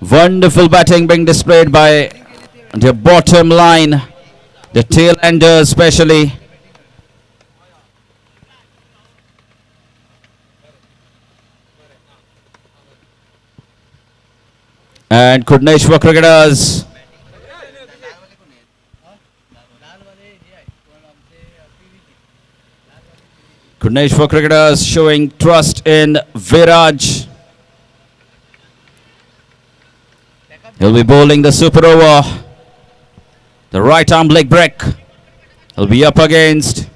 Wonderful batting being displayed by the bottom line, the tail enders especially. And Kudneshwar cricketers. Kudneshwar cricketers showing trust in Viraj. He'll be bowling the super over. The right arm leg break. He'll be up against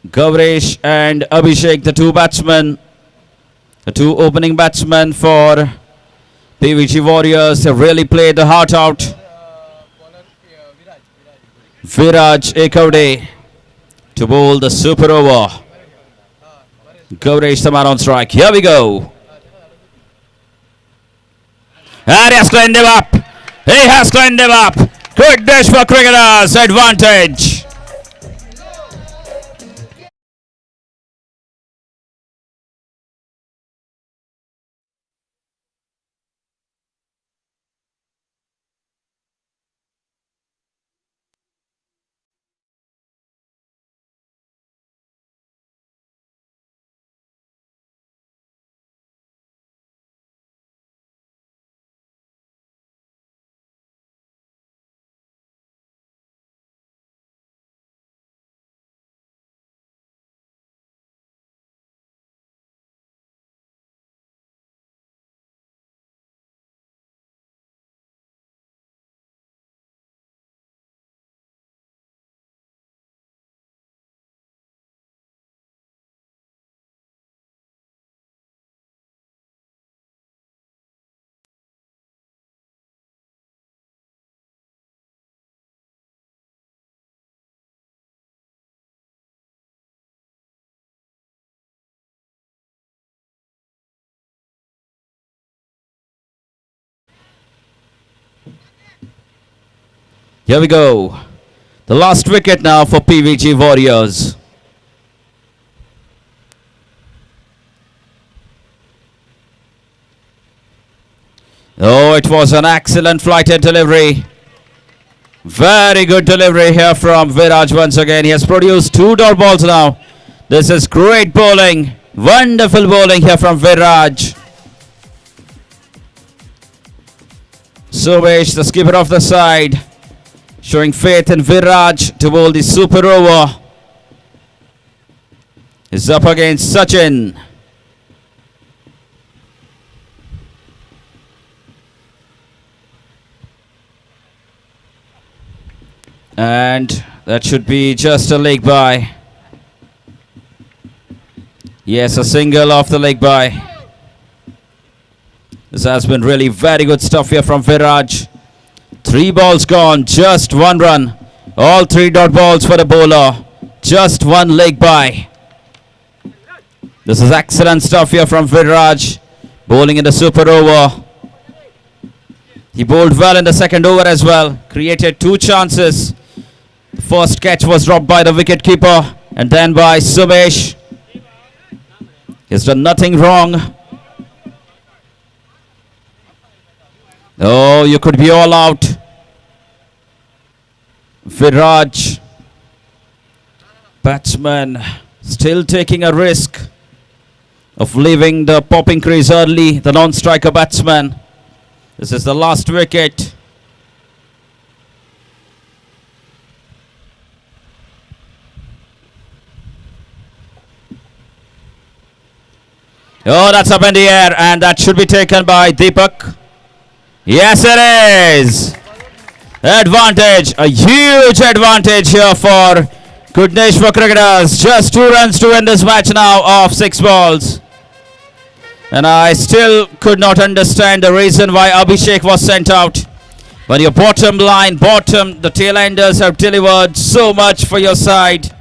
Gavresh and Abhishek, the two batsmen, the two opening batsmen for PVG Warriors. Have really played the heart out. Viraj Ekavde to bowl the super over. Gavresh the man on strike. Here we go. And he has climbed him up. He has climbed him up. Good dish for cricketers. Advantage. Here we go. The last wicket now for PVG Warriors. Oh, it was an excellent flighted delivery. Very good delivery here from Viraj once again. He has produced two dot balls now. This is great bowling. Wonderful bowling here from Viraj. Subesh, the skipper of the side, showing faith in Viraj to bowl the super over. Is up against Sachin. And that should be just a leg by. Yes, a single off the leg by. This has been really very good stuff here from Viraj. 3 balls gone, just 1 run. All 3 dot balls for the bowler. Just 1 leg by. This is excellent stuff here from Viraj. Bowling in the super over. He bowled well in the second over as well. Created 2 chances. The first catch was dropped by the wicket keeper and then by Subesh. He's done nothing wrong. Oh, you could be all out. Viraj, batsman, still taking a risk of leaving the popping crease early, the non-striker batsman. This is the last wicket. Oh, that's up in the air and that should be taken by Deepak. Yes, it is. Advantage, a huge advantage here for Kudneshwar cricketers. Just 2 runs to win this match now of 6 balls. And I still could not understand the reason why Abhishek was sent out. But your bottom line, the tail enders have delivered so much for your side.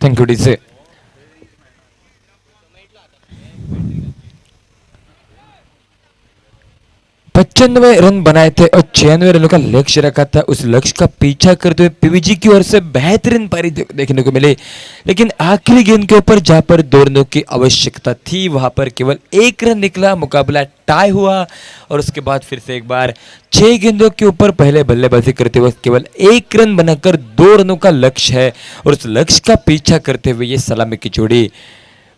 Thank you DJ. पचानवे run बनाए थे और 96 रनों का लक्ष्य रखा था। उस लक्ष्य का पीछा करते हुए पीवीजी की ओर से बेहतरीन पारी देखने को मिली, लेकिन आखिरी गेंद के ऊपर जहां पर 2 रनों की आवश्यकता थी वहां पर केवल 1 रन निकला, मुकाबला टाई हुआ। और उसके बाद फिर से एक बार 6 गेंदों के ऊपर पहले बल्लेबाजी करते हुए केवल 1 रन बनाकर 2 रनों का लक्ष्य है और उस लक्ष्य का पीछा करते हुए ये सलामी की जोड़ी।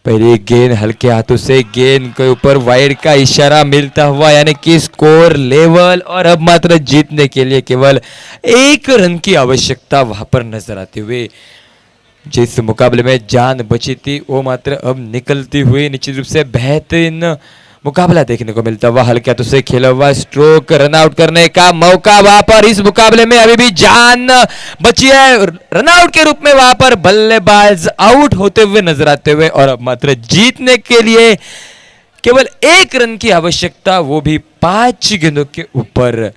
पहली गेंद हल्के हाथों से गेंद के ऊपर वाइड का इशारा मिलता हुआ, यानी कि स्कोर लेवल, और अब मात्र जीतने के लिए केवल 1 रन की आवश्यकता वहां पर नजर आते हुए जिस मुकाबले में जान बची थी वो मात्र अब निकलती हुई निश्चित रूप से बेहतरीन मुकाबला देखने को मिलता हुआ। हल्के हाथों से खेला हुआ स्ट्रोक, रन आउट करने का मौका वहां पर इस मुकाबले में अभी भी जान बची है। रन आउट के रूप में वहां पर बल्लेबाज आउट होते हुए नजर आते हुए और अब मात्र जीतने के लिए केवल 1 रन की आवश्यकता, वो भी 5 गेंदों के ऊपर।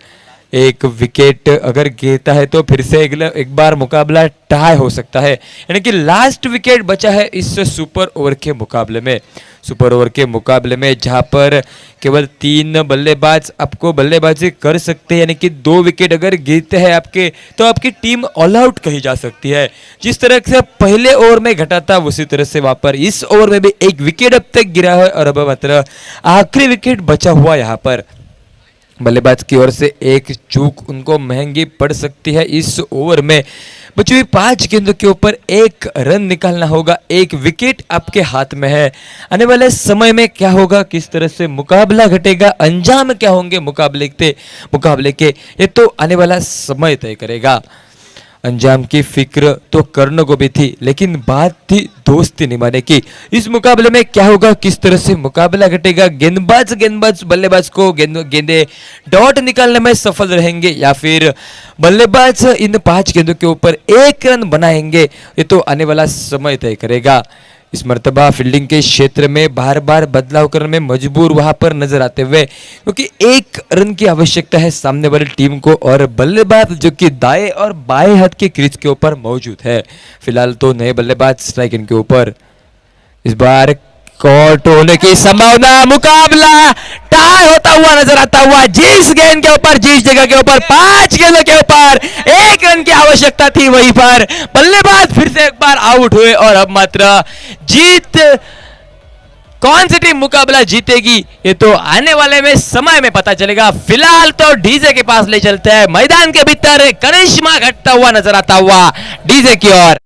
1 विकेट अगर गिरता है तो फिर से एक बार मुकाबला टाई हो सकता है, यानी कि लास्ट विकेट बचा है इस सुपर ओवर के मुकाबले में। सुपर ओवर के मुकाबले में जहां पर केवल 3 बल्लेबाज आपको बल्लेबाजी कर सकते हैं, यानी कि 2 विकेट अगर गिरते हैं आपके तो आपकी टीम ऑल आउट कही जा सकती है। जिस तरह से पहले ओवर में घटा था उसी तरह से वहां पर इस ओवर में भी 1 विकेट अब तक गिरा है और अब मात्र आखिरी विकेट बचा हुआ। यहाँ पर बल्लेबाज की ओर से एक चूक उनको महंगी पड़ सकती है। इस ओवर में बची हुई 5 गेंदों के ऊपर 1 रन निकालना होगा, 1 विकेट आपके हाथ में है। आने वाले समय में क्या होगा, किस तरह से मुकाबला घटेगा, अंजाम क्या होंगे मुकाबले के, ये तो आने वाला समय तय करेगा। अंजाम की फिक्र तो कर्न को भी थी, लेकिन बात थी दोस्ती निभाने की। इस मुकाबले में क्या होगा, किस तरह से मुकाबला घटेगा, गेंदबाज बल्लेबाज को गेंदे डॉट निकालने में सफल रहेंगे या फिर बल्लेबाज इन 5 गेंदों के ऊपर 1 रन बनाएंगे, ये तो आने वाला समय तय करेगा। इस मर्तबा फील्डिंग के क्षेत्र में बार बार बदलाव करने में मजबूर वहां पर नजर आते हुए, क्योंकि 1 रन की आवश्यकता है सामने वाली टीम को और बल्लेबाज जो कि दाएं और बाएं हाथ के क्रीज के ऊपर मौजूद है। फिलहाल तो नए बल्लेबाज स्ट्राइक इनके ऊपर। इस बार कॉट होने की संभावना, मुकाबला टाई होता हुआ नजर आता हुआ। जिस गेंद के ऊपर, जिस जगह के ऊपर 5 गेंदों के ऊपर 1 रन की आवश्यकता थी, वहीं पर बल्लेबाज फिर से एक बार आउट हुए और अब मात्र जीत, कौन सी टीम मुकाबला जीतेगी ये तो आने वाले में समय में पता चलेगा। फिलहाल तो डीजे के पास ले चलते हैं, मैदान के भीतर करिश्मा घटता हुआ नजर आता हुआ डीजे की ओर।